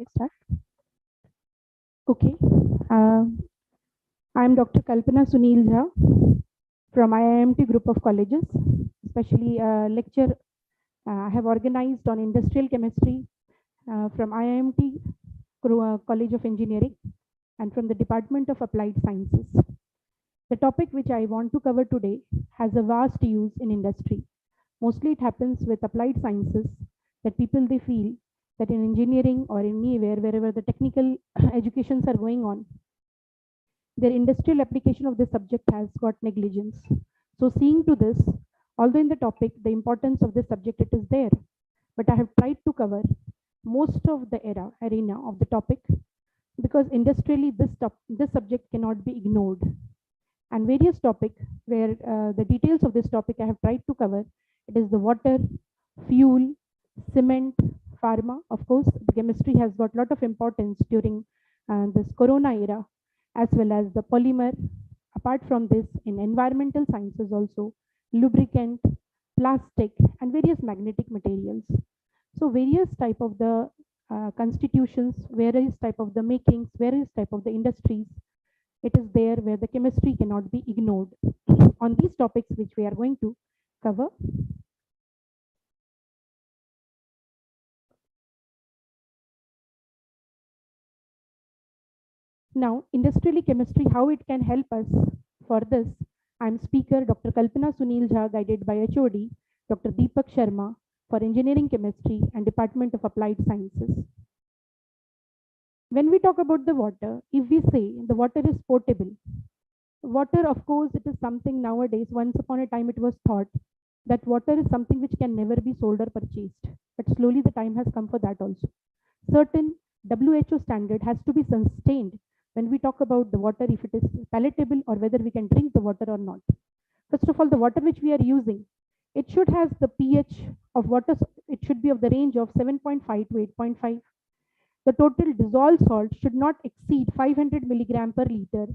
Let's start. Okay. I'm Dr. Kalpana Sunil from IIMT group of colleges, especially lecture I have organized on industrial chemistry from IIMT College of Engineering and from the Department of Applied Sciences. The topic which I want to cover today has a vast use in industry. Mostly it happens with applied sciences that people they feel that in engineering or anywhere wherever the technical educations are going on, their industrial application of this subject has got negligence. So seeing to this, although in the topic the importance of this subject it is there, but I have tried to cover most of the arena of the topic because industrially this subject cannot be ignored. And various topic where the details of this topic I have tried to cover. It is the water, fuel, cement, pharma. Of course, the chemistry has got a lot of importance during this corona era, as well as the polymer. Apart from this, in environmental sciences also, lubricant, plastic, and various magnetic materials. So various type of the constitutions, various type of the makings, various type of the industries, it is there where the chemistry cannot be ignored. On these topics which we are going to cover. Now, industrial chemistry, how it can help us. For this, I'm speaker Dr. Kalpana Sunil guided by HOD, Dr. Deepak Sharma for Engineering Chemistry and Department of Applied Sciences. When we talk about the water, if we say the water is potable, water, of course, it is something nowadays, once upon a time it was thought that water is something which can never be sold or purchased. But slowly the time has come for that also. Certain WHO standard has to be sustained when we talk about the water, if it is palatable or whether we can drink the water or not. First of all, the water which we are using, it should have the pH of water, it should be of the range of 7.5 to 8.5. The total dissolved salt should not exceed 500 milligram per liter.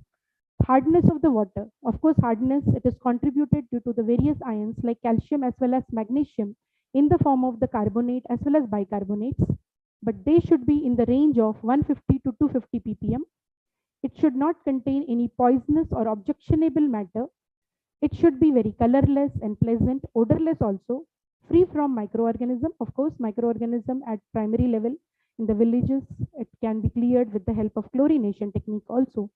Hardness of the water, of course, hardness, it is contributed due to the various ions like calcium as well as magnesium in the form of the carbonate as well as bicarbonates, but they should be in the range of 150 to 250 ppm. It should not contain any poisonous or objectionable matter. It should be very colorless and pleasant, odorless also, free from microorganism. Of course, microorganism at primary level in the villages, it can be cleared with the help of chlorination technique also.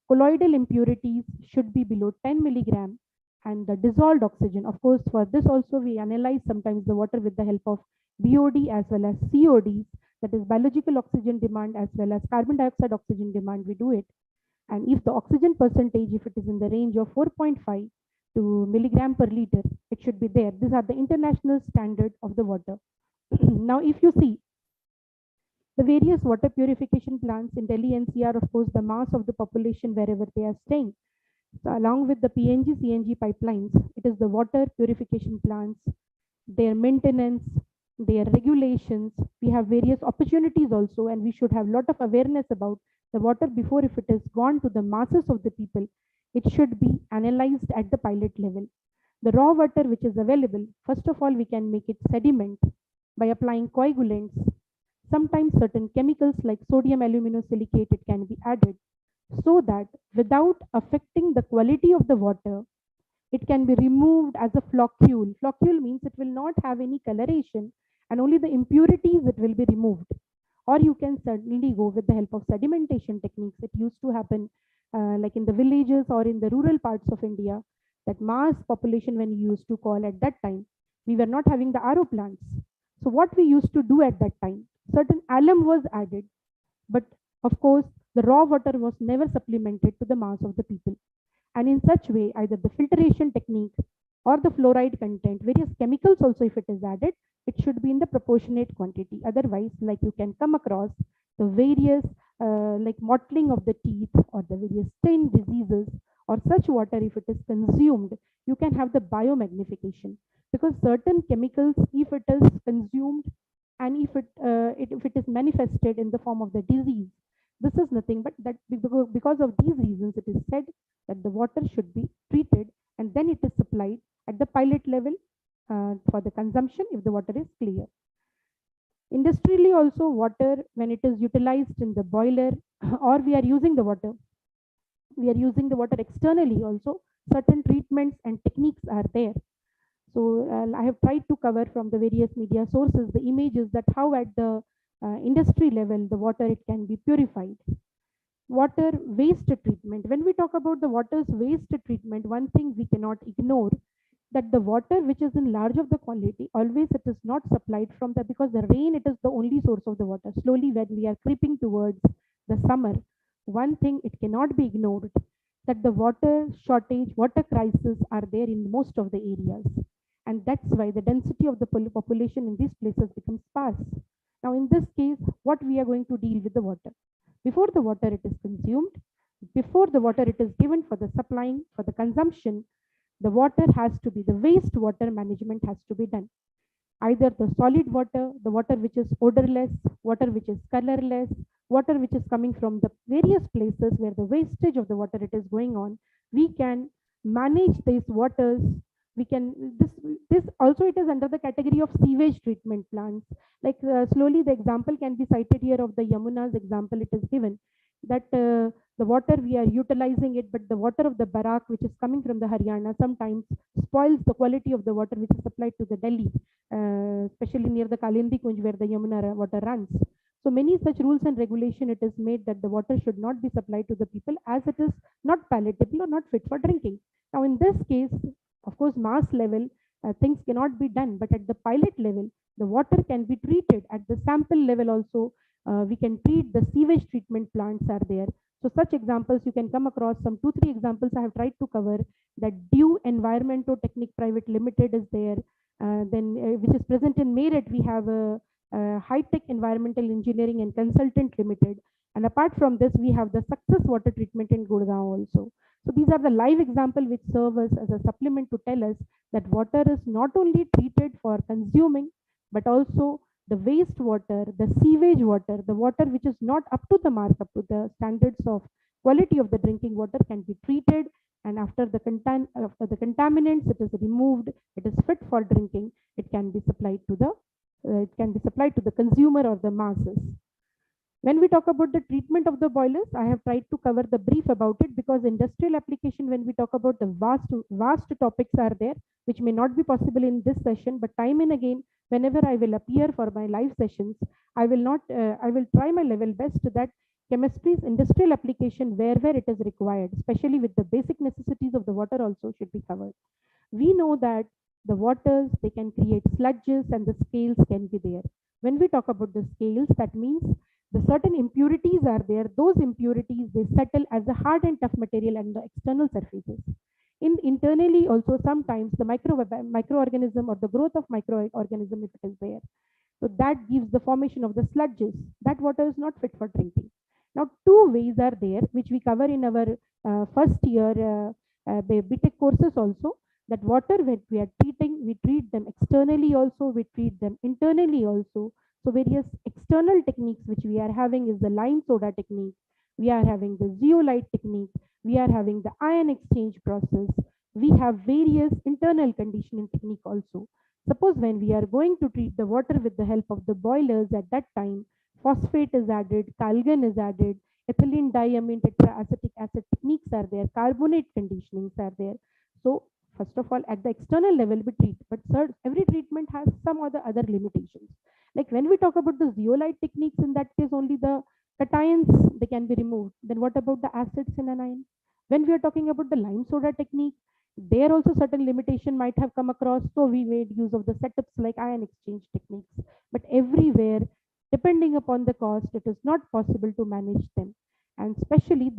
Colloidal impurities should be below 10 milligram, and the dissolved oxygen, of course, for this also we analyze sometimes the water with the help of BOD as well as COD, that is biological oxygen demand as well as carbon dioxide oxygen demand, we do it. And if the oxygen percentage, if it is in the range of 4.5 to milligram per liter, it should be there. These are the international standard of the water. Now, if you see the various water purification plants in Delhi NCR, of course, the mass of the population wherever they are staying. So along with the PNG, CNG pipelines, it is the water purification plants, their maintenance, their regulations. We have various opportunities also, and we should have a lot of awareness about the water before if it is gone to the masses of the people. It should be analyzed at the pilot level. The raw water which is available, first of all, we can make it sediment by applying coagulants. Sometimes certain chemicals like sodium aluminosilicate, it can be added so that without affecting the quality of the water, it can be removed as a floccule. Floccule means it will not have any coloration and only the impurities it will be removed. Or you can certainly go with the help of sedimentation techniques. It used to happen like in the villages or in the rural parts of India, that mass population when you used to call at that time, we were not having the RO plants. So what we used to do at that time, certain alum was added, but of course the raw water was never supplemented to the mass of the people. And in such way, either the filtration technique or the fluoride content, various chemicals also if it is added, it should be in the proportionate quantity. Otherwise, like you can come across the various like mottling of the teeth or the various skin diseases, or such water if it is consumed, you can have the biomagnification, because certain chemicals, if it is consumed and if it is manifested in the form of the disease, this is nothing but that because of these reasons it is said that the water should be treated and then it is supplied at the pilot level for the consumption if the water is clear. Industrially also, water, when it is utilized in the boiler or we are using the water, we are using the water externally also, certain treatments and techniques are there. So I have tried to cover from the various media sources the images that how at the industry level the water it can be purified. Water waste treatment. When we talk about the water's waste treatment, one thing we cannot ignore that the water which is in large of the quality, always it is not supplied from the, because the rain it is the only source of the water. Slowly when we are creeping towards the summer, one thing it cannot be ignored that the water shortage, water crisis are there in most of the areas. And that's why the density of the population in these places becomes sparse. Now in this case, what we are going to deal with the water? Before the water it is consumed, before the water it is given for the supplying, for the consumption, the water has to be, the wastewater management has to be done. Either the solid water, the water which is odorless, water which is colorless, water which is coming from the various places where the wastage of the water it is going on, we can manage these waters. We can, this also it is under the category of sewage treatment plants. Like slowly the example can be cited here of the Yamuna's example it is given, that the water we are utilizing it, but the water of the Barak which is coming from the Haryana sometimes spoils the quality of the water which is supplied to the Delhi, especially near the Kalindi Kunj where the Yamuna water runs. So many such rules and regulation it is made that the water should not be supplied to the people as it is not palatable or not fit for drinking. Now in this case, of course, mass level things cannot be done, but at the pilot level, the water can be treated. At the sample level also, we can treat. The sewage treatment plants are there. So such examples you can come across. Some 2-3 examples I have tried to cover. That Due Environmental Technique Private Limited is there. Which is present in Meerut, we have a High-Tech Environmental Engineering and Consultant Limited. And apart from this, we have the Success Water Treatment in Gurgaon also. So these are the live example which serve us as a supplement to tell us that water is not only treated for consuming, but also the wastewater, the sewage water, the water which is not up to the mark, up to the standards of quality of the drinking water can be treated, and after the contaminants it is removed, it is fit for drinking, it can be supplied to the consumer or the masses. When we talk about the treatment of the boilers, I have tried to cover the brief about it, because industrial application, when we talk about the vast topics are there, which may not be possible in this session, but time and again, whenever I will appear for my live sessions, I will try my level best that chemistry's industrial application where it is required, especially with the basic necessities of the water also should be covered. We know that the waters, they can create sludges and the scales can be there. When we talk about the scales, that means the certain impurities are there. Those impurities, they settle as a hard and tough material on the external surfaces. Internally also, sometimes the microorganism or the growth of microorganism, if it is there, so that gives the formation of the sludges. That water is not fit for drinking. Now, two ways are there which we cover in our first year B.Tech courses also. That water when we are treating, we treat them externally also, we treat them internally also. So various external techniques which we are having is the lime soda technique, we are having the zeolite technique, we are having the ion exchange process, we have various internal conditioning technique also. Suppose when we are going to treat the water with the help of the boilers, at that time phosphate is added, calgon is added, ethylene diamine tetraacetic acid techniques are there, carbonate conditionings are there. So first of all, at the external level we treat, but third, every treatment has some other limitations. Like when we talk about the zeolite techniques, in that case only the cations they can be removed. Then what about the acids in an ion? When we are talking about the lime soda technique, there also certain limitation might have come across. So we made use of the setups like ion exchange techniques. But everywhere, depending upon the cost, it is not possible to manage them. And especially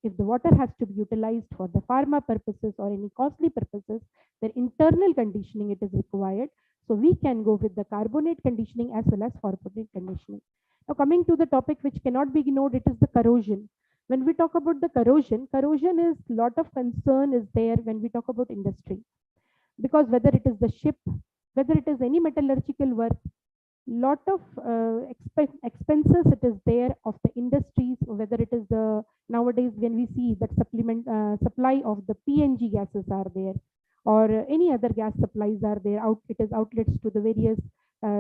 if the water has to be utilized for the pharma purposes or any costly purposes, their internal conditioning it is required. So we can go with the carbonate conditioning as well as phosphate conditioning. Now coming to the topic which cannot be ignored, it is the corrosion. When we talk about the corrosion is lot of concern is there when we talk about industry. Because whether it is the ship, whether it is any metallurgical work, lot of expenses it is there of the industries, whether it is the nowadays when we see that supply of the PNG gases are there, or any other gas supplies are there, it is outlets to the various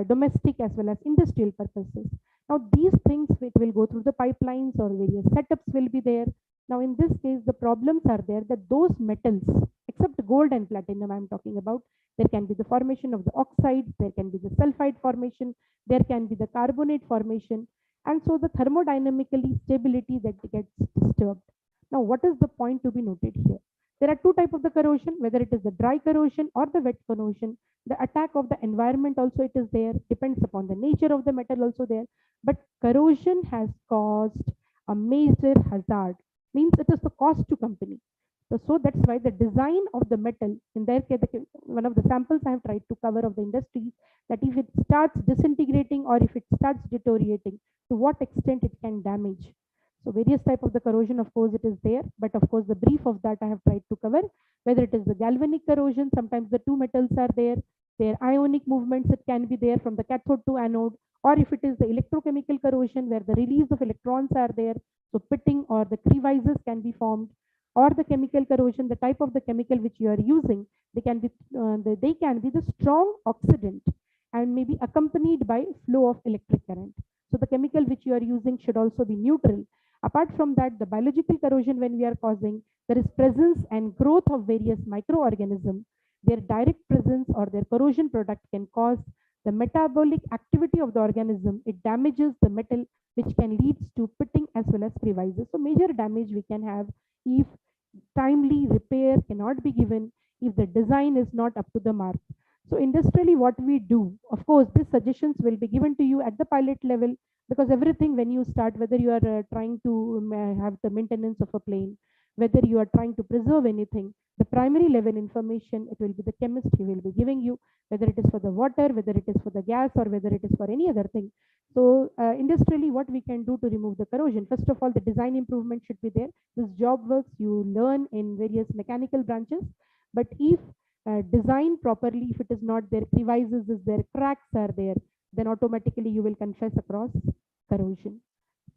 domestic as well as industrial purposes. Now these things it will go through the pipelines or various setups will be there. Now in this case, the problems are there that those metals, except gold and platinum I'm talking about, there can be the formation of the oxides, there can be the sulfide formation, there can be the carbonate formation, and so the thermodynamically stability that gets disturbed. Now what is the point to be noted here? There are two types of the corrosion, whether it is the dry corrosion or the wet corrosion. The attack of the environment also it is there, depends upon the nature of the metal also there. But corrosion has caused a major hazard, means it is the cost to company. So that's why the design of the metal, in their case, one of the samples I have tried to cover of the industries, that if it starts disintegrating or if it starts deteriorating, to what extent it can damage. So various type of the corrosion, of course, it is there, but of course the brief of that I have tried to cover, whether it is the galvanic corrosion, sometimes the two metals are there, their ionic movements, it can be there from the cathode to anode, or if it is the electrochemical corrosion where the release of electrons are there, so pitting or the crevices can be formed, or the chemical corrosion, the type of the chemical which you are using, they can be the strong oxidant and may be accompanied by flow of electric current. So the chemical which you are using should also be neutral. Apart from that, the biological corrosion when we are causing, there is presence and growth of various microorganisms. Their direct presence or their corrosion product can cause the metabolic activity of the organism. It damages the metal, which can lead to pitting as well as crevices. So major damage we can have if timely repair cannot be given, if the design is not up to the mark. So industrially what we do, of course, these suggestions will be given to you at the pilot level, because everything when you start, whether you are trying to have the maintenance of a plane, whether you are trying to preserve anything, the primary level information, it will be the chemist who will be giving you, whether it is for the water, whether it is for the gas, or whether it is for any other thing. So industrially what we can do to remove the corrosion, first of all, the design improvement should be there. This job works you learn in various mechanical branches, but if design properly, if it is not there, crevices is there, cracks are there, then automatically you will confess across corrosion.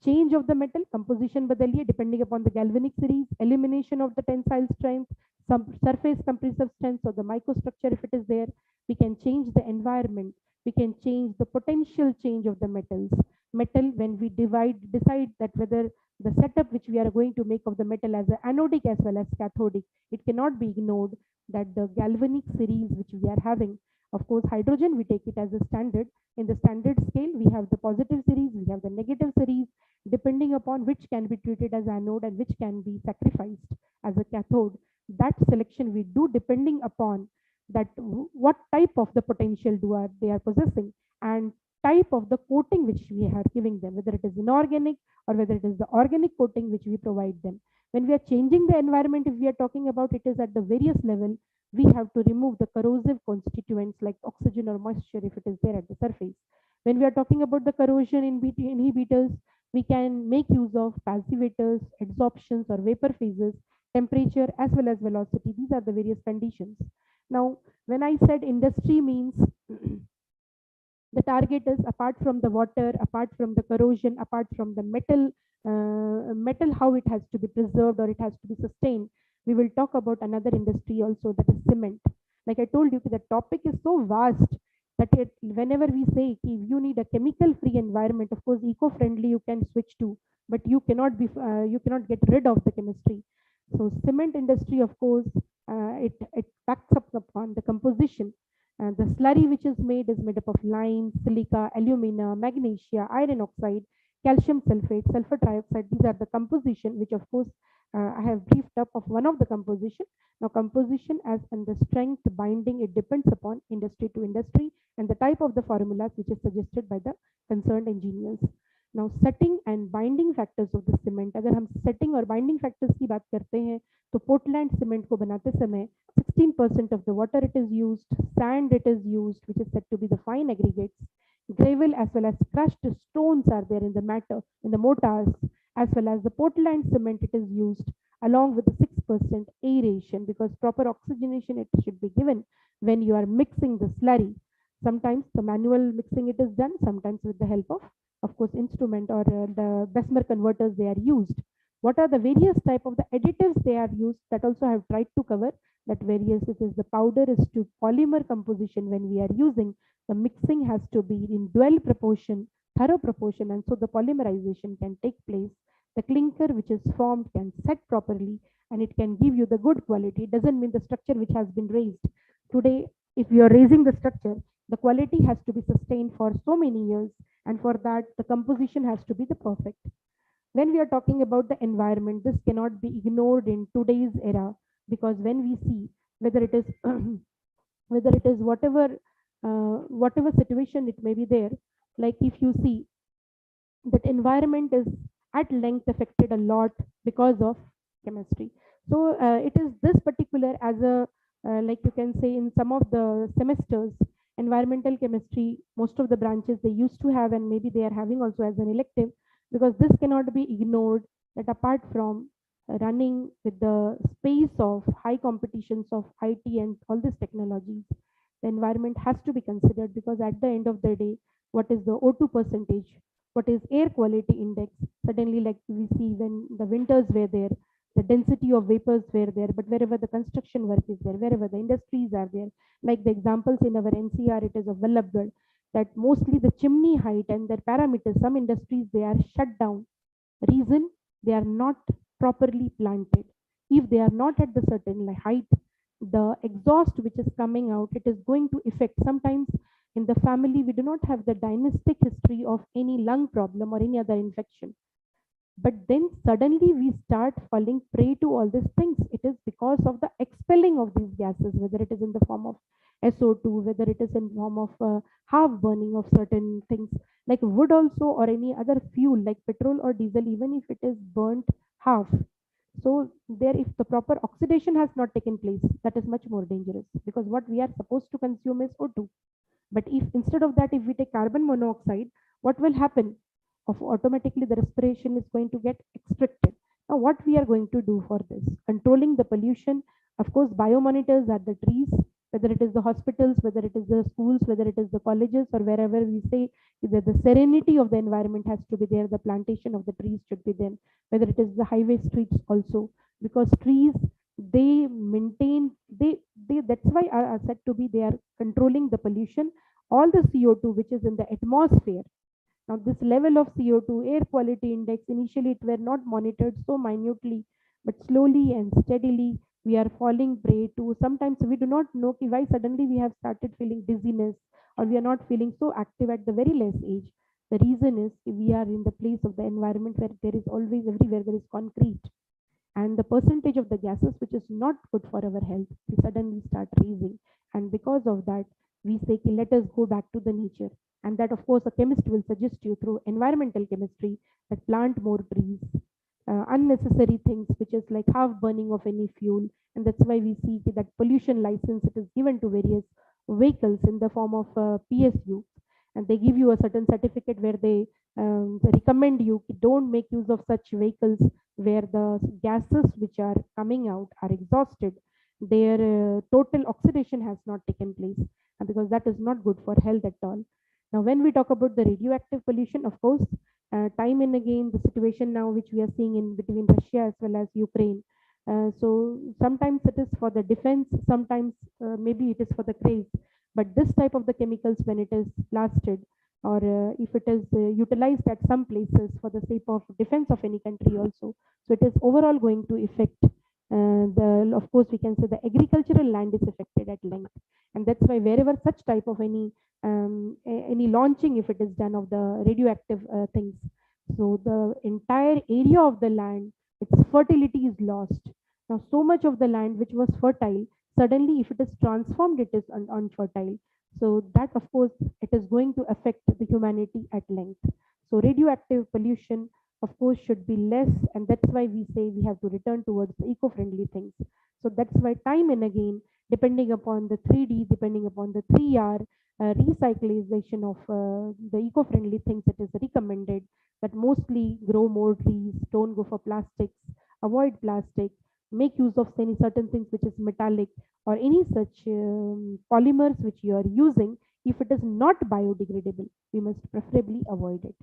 Change of the metal, composition badaliye depending upon the galvanic series, elimination of the tensile strength, some surface compressive strength, or the microstructure if it is there, we can change the environment, we can change the potential change of the metals. Metal, when we decide that whether the setup which we are going to make of the metal as anodic as well as cathodic, it cannot be ignored that the galvanic series which we are having, of course, hydrogen, we take it as a standard. In the standard scale, we have the positive series, we have the negative series, depending upon which can be treated as anode and which can be sacrificed as a cathode. That selection we do depending upon that what type of the potential they are possessing, and type of the coating which we are giving them, whether it is inorganic or whether it is the organic coating which we provide them. When we are changing the environment, if we are talking about, it is at the various level, we have to remove the corrosive constituents like oxygen or moisture if it is there at the surface. When we are talking about the corrosion inhibitors, we can make use of passivators, adsorptions or vapor phases, temperature as well as velocity. These are the various conditions. Now, when I said industry means the target is apart from the water, apart from the corrosion, apart from the metal how it has to be preserved or it has to be sustained, we will talk about another industry also, that is cement. Like I told you, the topic is so vast that whenever we say you need a chemical free environment, of course eco-friendly you can switch to, but you cannot get rid of the chemistry. So cement industry, of course, it backs up upon the composition. The slurry which is made up of lime, silica, alumina, magnesia, iron oxide, calcium sulfate, sulfur trioxide. These are the composition which, of course, I have briefed up of one of the composition. Now composition as and the strength binding, it depends upon industry to industry and the type of the formulas which is suggested by the concerned engineers. Now setting and binding factors of the cement. अगर हम setting और binding factors की बात करते हैं तो Portland cement को बनाते समय 16% of the water it is used, sand it is used, which is said to be the fine aggregates, gravel as well as crushed stones are there in the mortars, as well as the Portland cement it is used, along with the 6% aeration, because proper oxygenation it should be given when you are mixing the slurry. Sometimes the manual mixing it is done, sometimes with the help of course, instrument or the Bessemer converters they are used. What are the various type of the additives they are used, that also I have tried to cover. That various, it is the powder is to polymer composition. When we are using, the mixing has to be in dual proportion, thorough proportion, and so the polymerization can take place. The clinker which is formed can set properly, and it can give you the good quality. It doesn't mean the structure which has been raised. Today, if you are raising the structure, the quality has to be sustained for so many years, and for that, the composition has to be the perfect. When we are talking about the environment, this cannot be ignored in today's era, because when we see whether it is whether it is whatever situation it may be there, like if you see that environment is at length affected a lot because of chemistry. So it is this particular as a like you can say in some of the semesters, environmental chemistry, most of the branches they used to have, and maybe they are having also as an elective, because this cannot be ignored, that apart from running with the space of high competitions of IT and all these technologies, the environment has to be considered, because at the end of the day, what is the O2 percentage, what is air quality index? Suddenly, like we see when the winters were there, the density of vapors were there, but wherever the construction work is there, wherever the industries are there, like the examples in our NCR, it is of Vallabhgarh, that mostly the chimney height and their parameters, some industries, they are shut down. Reason, they are not properly planted. If they are not at the certain height, the exhaust which is coming out, it is going to affect. Sometimes in the family, we do not have the dynastic history of any lung problem or any other infection. But then suddenly we start falling prey to all these things. It is because of the expelling of these gases, whether it is in the form of SO2, whether it is in form of half burning of certain things like wood also, or any other fuel like petrol or diesel, even if it is burnt half. So there, if the proper oxidation has not taken place, that is much more dangerous, because what we are supposed to consume is O2. But if instead of that, if we take carbon monoxide, what will happen? Of automatically the respiration is going to get restricted. Now, what we are going to do for this? Controlling the pollution. Of course, biomonitors are the trees, whether it is the hospitals, whether it is the schools, whether it is the colleges, or wherever we say that the serenity of the environment has to be there, the plantation of the trees should be there, whether it is the highway streets also, because trees, they maintain, they that's why are said to be, they are controlling the pollution, all the CO2 which is in the atmosphere. Now, this level of CO2, air quality index, initially it were not monitored so minutely, but slowly and steadily we are falling prey to. Sometimes we do not know why suddenly we have started feeling dizziness, or we are not feeling so active at the very less age. The reason is we are in the place of the environment where there is always, everywhere there is concrete, and the percentage of the gases which is not good for our health, we suddenly start raising. And because of that, we say, let us go back to the nature. And that, of course, a chemist will suggest you through environmental chemistry that plant more trees, unnecessary things, which is like half burning of any fuel. And that's why we see that pollution license, it is given to various vehicles in the form of PSU. And they give you a certain certificate where they recommend you don't make use of such vehicles where the gases which are coming out are exhausted. Their total oxidation has not taken place, because that is not good for health at all. Now, when we talk about the radioactive pollution, of course, time and again, the situation now which we are seeing in between Russia as well as Ukraine. So sometimes it is for the defense, sometimes maybe it is for the craze. But this type of the chemicals, when it is blasted, or if it is utilized at some places for the sake of defense of any country also, so it is overall going to affect of course, we can say the agricultural land is affected at length. And that's why wherever such type of any launching, if it is done of the radioactive things, so the entire area of the land, its fertility is lost. Now, so much of the land which was fertile, suddenly if it is transformed, it is unfertile. So that, of course, it is going to affect the humanity at length. So radioactive pollution, of course, should be less, and that's why we say we have to return towards the eco-friendly things. So that's why time and again, depending upon the 3D, depending upon the 3R, recyclization of the eco-friendly things, it is recommended that mostly grow more trees, don't go for plastics, avoid plastic, make use of any certain things which is metallic, or any such polymers which you are using. If it is not biodegradable, we must preferably avoid it.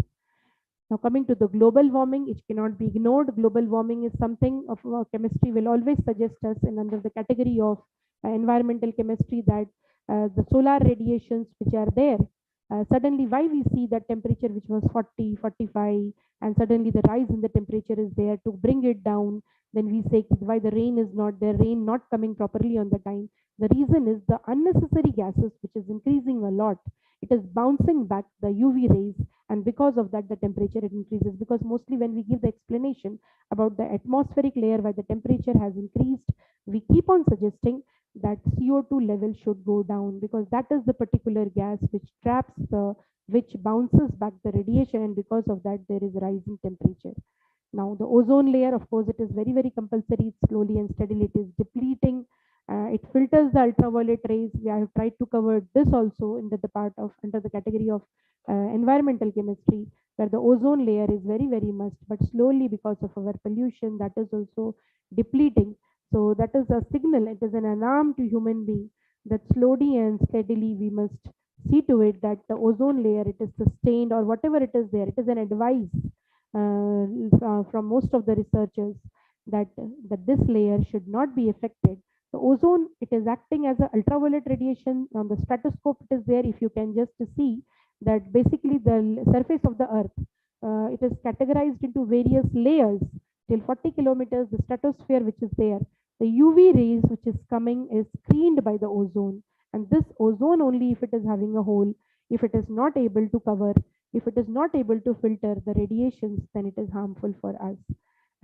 Now, coming to the global warming, it cannot be ignored. Global warming is something of chemistry will always suggest us in under the category of environmental chemistry that the solar radiations which are there, suddenly why we see that temperature which was 40, 45, and suddenly the rise in the temperature is there to bring it down. Then we say why the rain is not there, rain not coming properly on the time. The reason is the unnecessary gases which is increasing a lot. It is bouncing back the UV rays, and because of that the temperature it increases, because mostly when we give the explanation about the atmospheric layer where the temperature has increased, we keep on suggesting that CO2 level should go down, because that is the particular gas which traps the, which bounces back the radiation, and because of that there is a rise in temperature. Now the ozone layer, of course, it is very, very compulsory. Slowly and steadily it is depleting. It filters the ultraviolet rays. We have tried to cover this also in the part of under the category of environmental chemistry, where the ozone layer is very, very must, but slowly because of our pollution that is also depleting. So that is a signal, it is an alarm to human being that slowly and steadily we must see to it that the ozone layer it is sustained, or whatever it is there, it is an advice from most of the researchers that this layer should not be affected. The ozone, it is acting as a ultraviolet radiation on the stratoscope. It is there. If you can just see that basically the surface of the earth, it is categorized into various layers till 40 kilometers. The stratosphere which is there, the UV rays which is coming is screened by the ozone, and this ozone only, if it is having a hole, if it is not able to cover, if it is not able to filter the radiations, then it is harmful for us.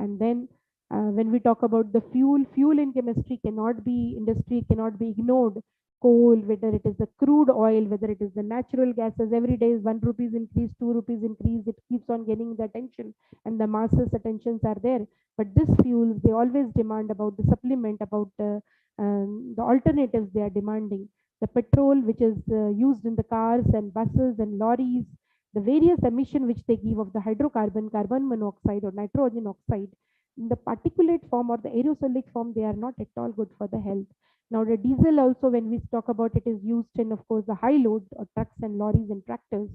And then when we talk about the fuel in chemistry cannot be, industry cannot be ignored. Coal, whether it is the crude oil, whether it is the natural gases, every day is 1 rupees increase, 2 rupees increase, it keeps on getting the attention, and the masses attentions are there. But this fuels, they always demand about the supplement, about the alternatives they are demanding. The petrol which is used in the cars and buses and lorries, the various emission which they give of the hydrocarbon, carbon monoxide or nitrogen oxide, in the particulate form or the aerosolic form, they are not at all good for the health. Now the diesel also, when we talk about it, is used in, of course, the high load or trucks and lorries and tractors.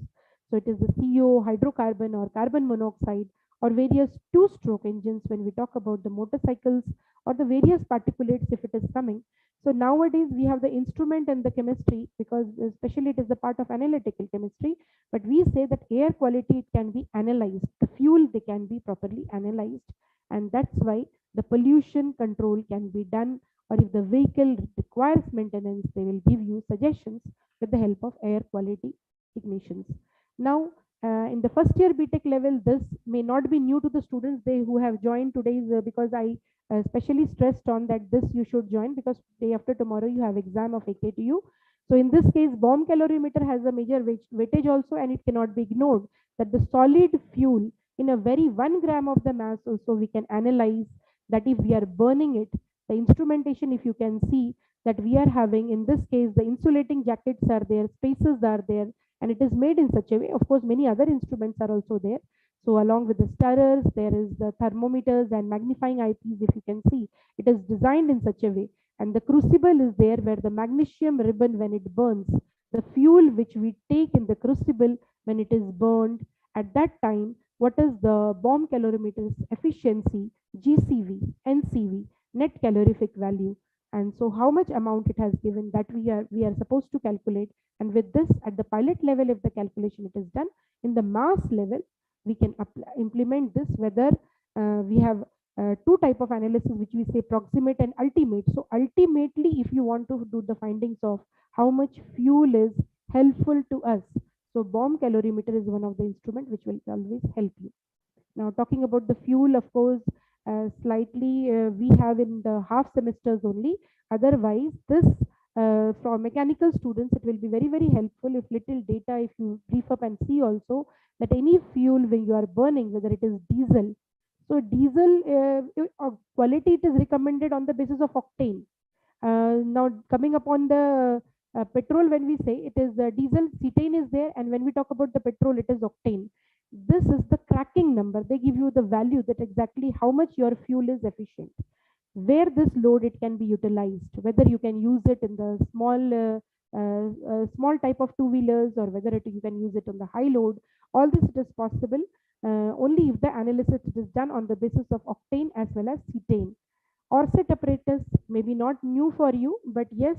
So it is the CO, hydrocarbon or carbon monoxide, or various two-stroke engines when we talk about the motorcycles, or the various particulates if it is coming. So nowadays we have the instrument and the chemistry, because especially it is a part of analytical chemistry, but we say that air quality, it can be analyzed. The fuel, they can be properly analyzed, and that's why the pollution control can be done, or if the vehicle requires maintenance, they will give you suggestions with the help of air quality technicians. Now, in the first year B.Tech level, this may not be new to the students they who have joined today's, because I especially stressed on that this you should join, because day after tomorrow you have exam of AKTU. So in this case, bomb calorimeter has a major weightage also, and it cannot be ignored that the solid fuel in a very 1 gram of the mass also we can analyze that if we are burning it, the instrumentation, if you can see that we are having, in this case, the insulating jackets are there, spaces are there, and it is made in such a way. Of course, many other instruments are also there. So along with the stirrers, there is the thermometers and magnifying eyepieces, if you can see. It is designed in such a way. And the crucible is there where the magnesium ribbon, when it burns, the fuel which we take in the crucible, when it is burned, at that time, what is the bomb calorimeter's efficiency, GCV, NCV, net calorific value, and so how much amount it has given, that we are supposed to calculate. And with this, at the pilot level, if the calculation it is done, in the mass level we can implement this, whether we have two type of analysis which we say proximate and ultimate. So ultimately, if you want to do the findings of how much fuel is helpful to us, so bomb calorimeter is one of the instrument which will always help you. Now talking about the fuel, of course, slightly we have in the half semesters only. Otherwise, this for mechanical students, it will be very, very helpful if little data, if you brief up and see also that any fuel when you are burning, whether it is diesel. So diesel quality, it is recommended on the basis of octane. Now coming upon the petrol, when we say it is diesel, cetane is there, and when we talk about the petrol, it is octane. This is the cracking number. They give you the value that exactly how much your fuel is efficient, where this load it can be utilized, whether you can use it in the small type of two-wheelers, or whether you can use it on the high load. All this it is possible. only if the analysis is done on the basis of octane as well as cetane. ORSAT apparatus may be not new for you, but yes,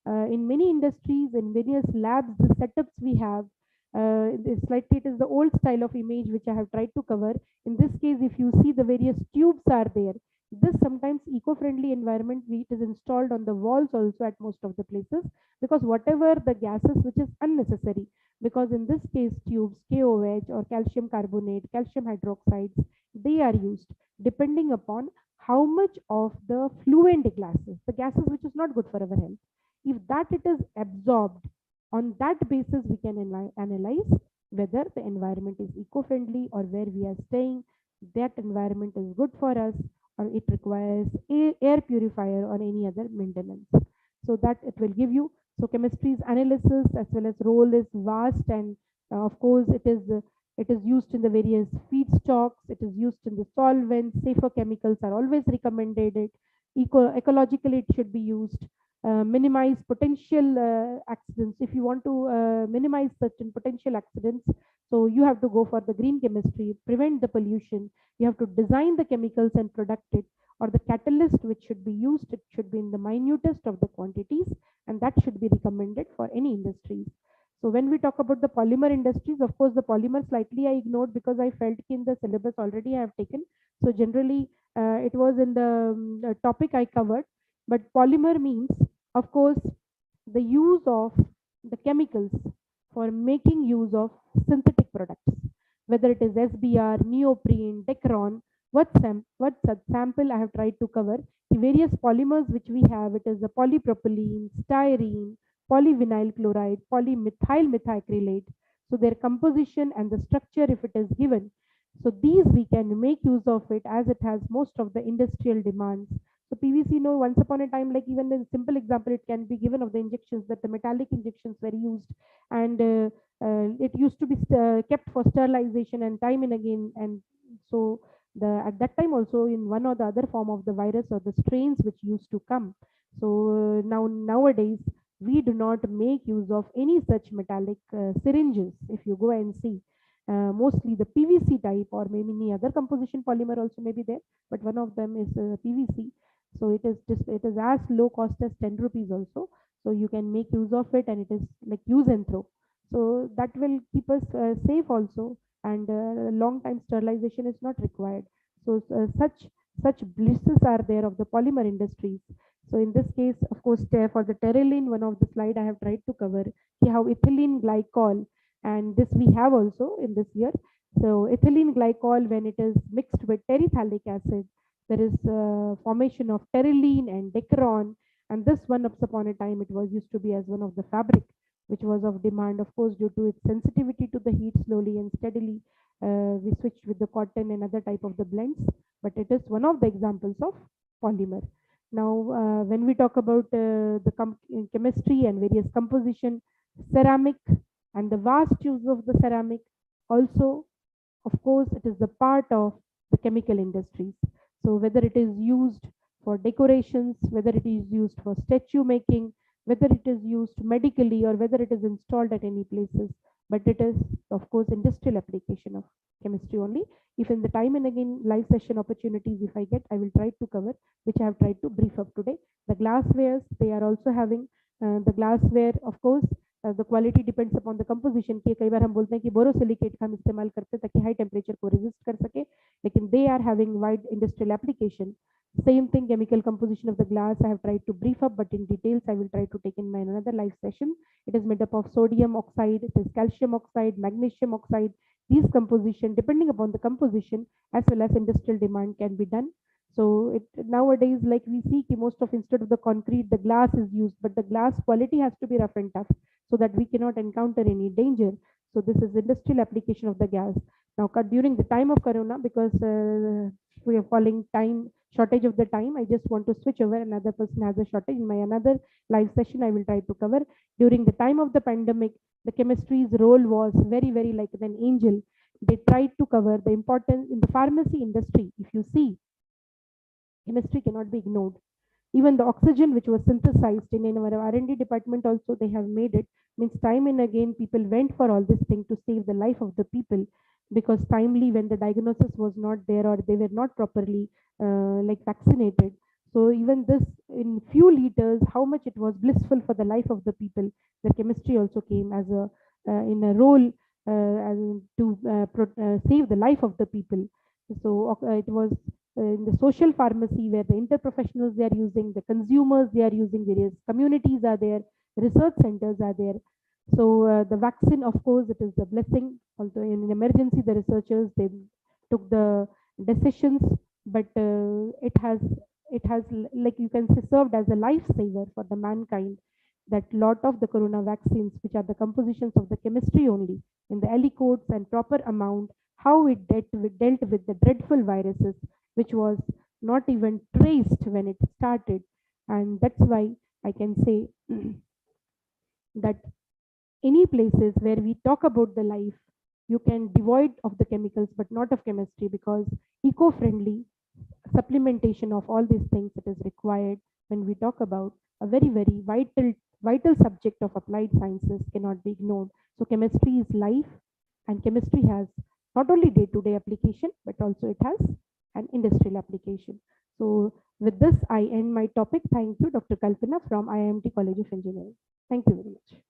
in many industries, in various labs, the setups we have, it's slightly it is the old style of image which I have tried to cover. In this case, if you see the various tubes are there, this sometimes eco-friendly environment, it is installed on the walls also at most of the places, because whatever the gases which is unnecessary, because in this case tubes, KOH or calcium carbonate, calcium hydroxides, they are used depending upon how much of the fluent gases which is not good for our health, if that it is absorbed, on that basis we can analyze whether the environment is eco-friendly or where we are staying, that environment is good for us or it requires air purifier or any other maintenance. So that it will give you. So chemistry's analysis as well as role is vast, and of course it is used in the various feedstocks, it is used in the solvents, safer chemicals are always recommended, ecologically it should be used, minimize potential accidents. If you want to minimize certain potential accidents, so you have to go for the green chemistry, prevent the pollution, you have to design the chemicals and product it, or the catalyst which should be used, it should be in the minutest of the quantities, and that should be recommended for any industries. So when we talk about the polymer industries, of course, the polymer slightly I ignored because I felt in the syllabus already I have taken. So generally, it was in the topic I covered. But polymer means, of course, the use of the chemicals for making use of synthetic products, whether it is SBR, neoprene, Decron, what sample I have tried to cover. The various polymers which we have, it is the polypropylene, styrene, polyvinyl chloride, polymethyl methacrylate. So their composition and the structure, if it is given, so these we can make use of it as it has most of the industrial demands. So PVC, once upon a time, like even the simple example, it can be given of the injections, that the metallic injections were used, and it used to be kept for sterilization and time and again. And so at that time also, in one or the other form of the virus or the strains which used to come. So nowadays we do not make use of any such metallic syringes. If you go and see, mostly the PVC type or maybe any other composition polymer also may be there, but one of them is PVC. So it is as low cost as 10 rupees also. So you can make use of it, and it is like use and throw. So that will keep us safe also, and long time sterilization is not required. So such blisses are there of the polymer industries. So in this case, of course, for the terylene, one of the slide I have tried to cover, see how ethylene glycol, and this we have also in this year. So ethylene glycol, when it is mixed with terephthalic acid, there is formation of terylene and Decron, and this one upon a time it was used to be as one of the fabric which was of demand, of course, due to its sensitivity to the heat. Slowly and steadily we switched with the cotton and other type of the blends, but it is one of the examples of polymer. Now when we talk about the chemistry and various composition, ceramic and the vast use of the ceramic also, of course, it is the part of the chemical industries. So whether it is used for decorations, whether it is used for statue making, whether it is used medically, or whether it is installed at any places, but it is, of course, industrial application of chemistry only. If in the time and again live session opportunities, if I get, I will try to cover, which I have tried to brief up today. The glasswares, they are also having the glassware, of course, the quality depends upon the composition. कि कई बार हम बोलते हैं कि borosilicate का हम इस्तेमाल करते हैं ताकि हाई टेम्परेचर को रेजिस्ट कर सके, लेकिन they are having wide industrial application. Same thing, chemical composition of the glass I have tried to brief up, but in details I will try to take in my another live session. It is made up of sodium oxide, it is calcium oxide, magnesium oxide. These composition, depending upon the composition as well as industrial demand, can be done. So nowadays, like we see, most of instead of the concrete, the glass is used, but the glass quality has to be rough and tough so that we cannot encounter any danger. So this is industrial application of the gas. Now, during the time of Corona, because we are falling time shortage of the time, I just want to switch over. Another person has a shortage. In my another live session, I will try to cover. During the time of the pandemic, the chemistry's role was very, very like an angel. They tried to cover the importance in the pharmacy industry. If you see, chemistry cannot be ignored. Even the oxygen which was synthesized in our R&D department also, they have made it. Means time and again people went for all this thing to save the life of the people. because timely when the diagnosis was not there or they were not properly like vaccinated. So even this in few liters, how much it was blissful for the life of the people. The chemistry also came as a in a role to save the life of the people. So it was in the social pharmacy where the interprofessionals they are using, the consumers they are using, various communities are there, research centers are there. So the vaccine, of course, it is a blessing. Although in an emergency, the researchers they took the decisions, but it has like you can say served as a lifesaver for the mankind. That lot of the corona vaccines, which are the compositions of the chemistry only, in the aliquots and proper amount, how it dealt with the dreadful viruses, which was not even traced when it started, and that's why I can say that any places where we talk about the life, you can devoid of the chemicals but not of chemistry, because eco-friendly supplementation of all these things it is required when we talk about a very very vital subject of applied sciences cannot be ignored. So chemistry is life, and chemistry has not only day-to-day application but also it has an industrial application. So with this I end my topic. Thank you, Dr. Kalpana from IIMT College of Engineering. Thank you very much.